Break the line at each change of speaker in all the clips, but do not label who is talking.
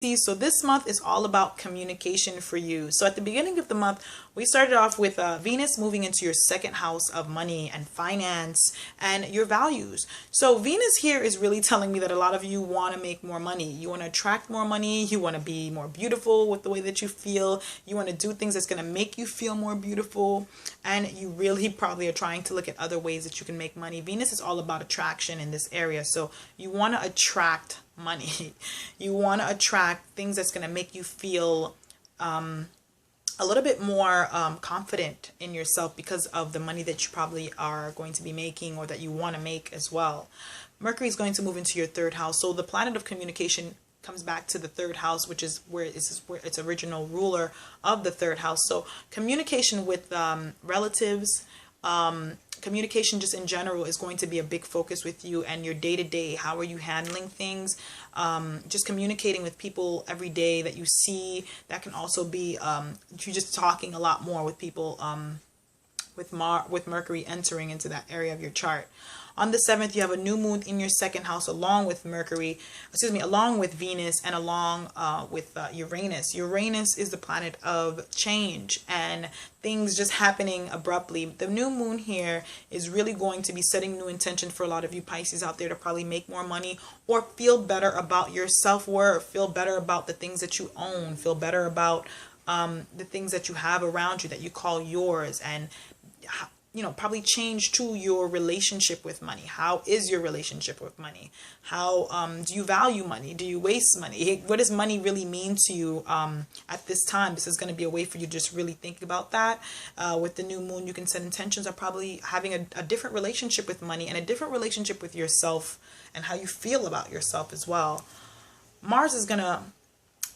So this month is all about communication for you. So at the beginning of the month, we started off with Venus moving into your second house of money and finance and your values. So Venus here is really telling me that a lot of you want to make more money. You want to attract more money. You want to be more beautiful with the way that you feel. You want to do things that's going to make you feel more beautiful. And you really probably are trying to look at other ways that you can make money. Venus is all about attraction in this area. So you want to attract money. You want to attract things that's going to make you feel a little bit more confident in yourself because of the money that you probably are going to be making or that you want to make as well. Mercury is going to move into your third house. So the planet of communication comes back to the third house, which is where its original ruler of the third house. So communication with relatives, communication just in general is going to be a big focus with you and your day-to-day. How are you handling things? Just communicating with people every day that you see. That can also be you just talking a lot more with people with Mercury entering into that area of your chart. On the 7th, you have a new moon in your second house along with along with Venus and along with Uranus. Uranus is the planet of change and things just happening abruptly. The new moon here is really going to be setting new intention for a lot of you Pisces out there to probably make more money or feel better about your self-worth, feel better about the things that you own, feel better about the things that you have around you that you call yours, and probably change to your relationship with money. How is your relationship with money? How do you value money? Do you waste money? What does money really mean to you at this time? This is going to be a way for you to just really think about that. With the new moon, you can set intentions of probably having a different relationship with money and a different relationship with yourself and how you feel about yourself as well. Mars is going to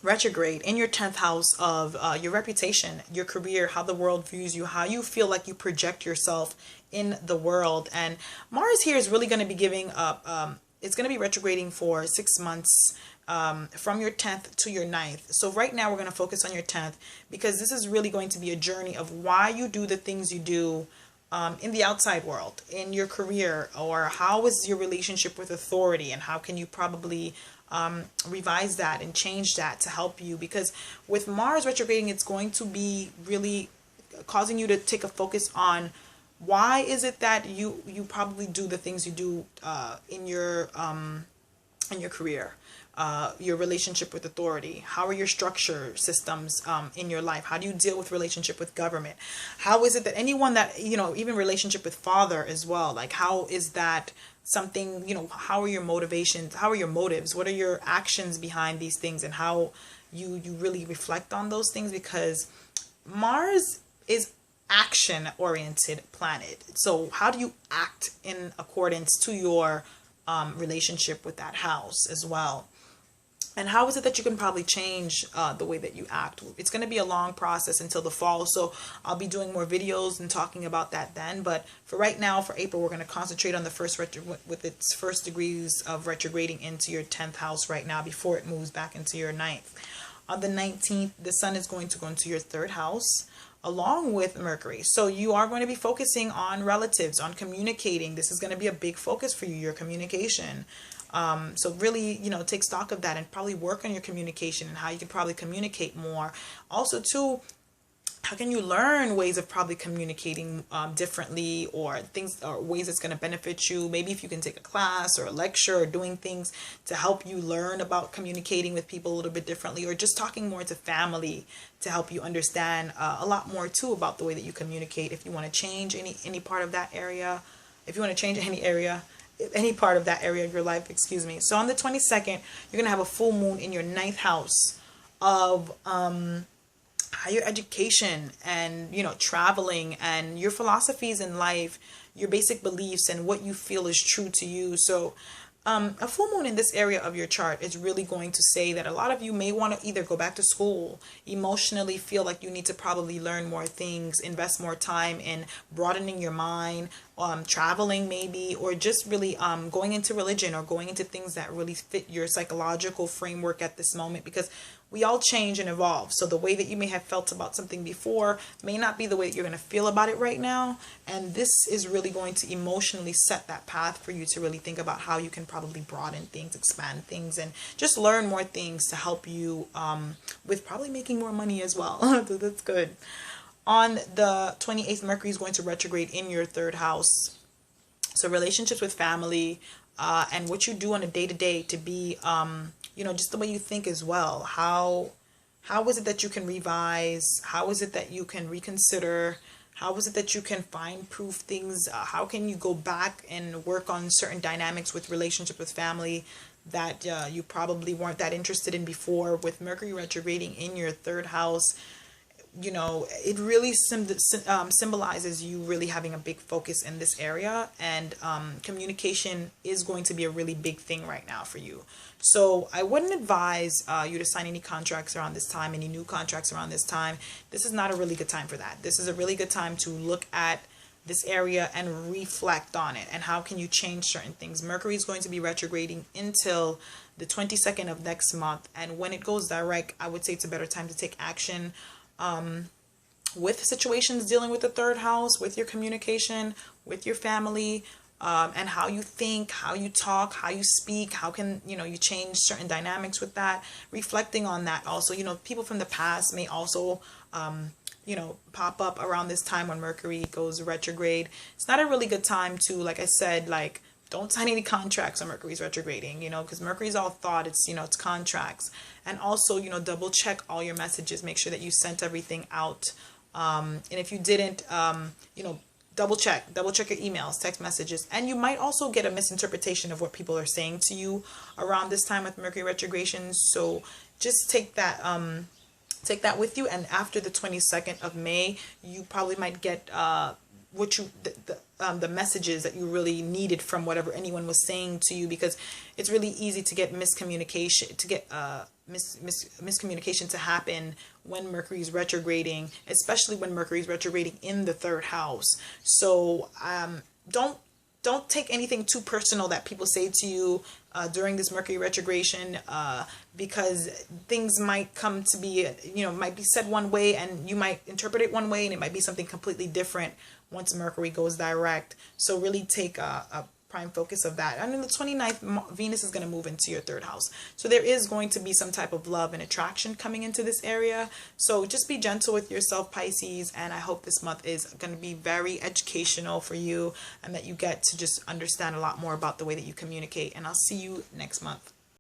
retrograde in your 10th house of your reputation, your career, how the world views you, how you feel like you project yourself in the world. And Mars here is really going to be giving up, it's going to be retrograding for 6 months from your 10th to your 9th. So right now we're going to focus on your 10th because this is really going to be a journey of why you do the things you do in the outside world, in your career, or how is your relationship with authority and how can you probably revise that and change that to help you. Because with Mars retrograding, it's going to be really causing you to take a focus on why is it that you probably do the things you do in your career, your relationship with authority. How are your structure systems in your life? How do you deal with relationship with government? How is it that anyone that, even relationship with father as well, like how is that something, how are your motivations? How are your motives? What are your actions behind these things, and how you really reflect on those things? Because Mars is action oriented planet. So how do you act in accordance to your relationship with that house as well? And how is it that you can probably change the way that you act? It's going to be a long process until the fall, so I'll be doing more videos and talking about that then. But for right now, for April, we're going to concentrate on the first with its first degrees of retrograding into your 10th house right now before it moves back into your 9th. On the 19th, the sun is going to go into your 3rd house along with Mercury. So you are going to be focusing on relatives, on communicating. This is going to be a big focus for you, your communication. So really, take stock of that and probably work on your communication and how you can probably communicate more. Also, too, how can you learn ways of probably communicating differently, or things or ways that's going to benefit you? Maybe if you can take a class or a lecture or doing things to help you learn about communicating with people a little bit differently, or just talking more to family to help you understand a lot more too about the way that you communicate. If you want to change any part of that area, if you want to change any part of that area of your life, excuse me. So on the 22nd, you're going to have a full moon in your 9th house of higher education and, traveling and your philosophies in life, your basic beliefs and what you feel is true to you. So a full moon in this area of your chart is really going to say that a lot of you may want to either go back to school, emotionally feel like you need to probably learn more things, invest more time in broadening your mind, traveling maybe, or just really going into religion or going into things that really fit your psychological framework at this moment, because we all change and evolve. So the way that you may have felt about something before may not be the way that you're going to feel about it right now. And this is really going to emotionally set that path for you to really think about how you can probably broaden things, expand things, and just learn more things to help you with probably making more money as well. So that's good. On the 28th, Mercury is going to retrograde in your third house. So relationships with family, and what you do on a day-to-day to be, just the way you think as well. How is it that you can revise? How is it that you can reconsider? How is it that you can find-proof things? How can you go back and work on certain dynamics with relationship with family that you probably weren't that interested in before? With Mercury retrograding in your third house, it really symbolizes you really having a big focus in this area, and communication is going to be a really big thing right now for you. So I wouldn't advise you to sign any contracts around this time, any new contracts around this time. This is not a really good time for that. This is a really good time to look at this area and reflect on it, and how can you change certain things. Mercury is going to be retrograding until the 22nd of next month, and when it goes direct, I would say it's a better time to take action with situations dealing with the third house, with your communication, with your family, and how you think, how you talk, how you speak, how can, you change certain dynamics with that. Reflecting on that also, people from the past may also, pop up around this time when Mercury goes retrograde. It's not a really good time to, like I said, don't sign any contracts when Mercury's retrograding, because Mercury's all thought, it's contracts. And also, double check all your messages, make sure that you sent everything out. And if you didn't, double check your emails, text messages. And you might also get a misinterpretation of what people are saying to you around this time with Mercury retrogradation. So just take that with you. And after the 22nd of May, you probably might get the messages that you really needed from whatever anyone was saying to you, because it's really easy to get miscommunication, miscommunication to happen when Mercury is retrograding, especially when Mercury is retrograding in the third house. So don't take anything too personal that people say to you during this Mercury retrogradation, because things might come to be, might be said one way and you might interpret it one way, and it might be something completely different once Mercury goes direct. So really take a prime focus of that. And on the 29th, Venus is going to move into your third house. So there is going to be some type of love and attraction coming into this area. So just be gentle with yourself, Pisces. And I hope this month is going to be very educational for you, and that you get to just understand a lot more about the way that you communicate. And I'll see you next month.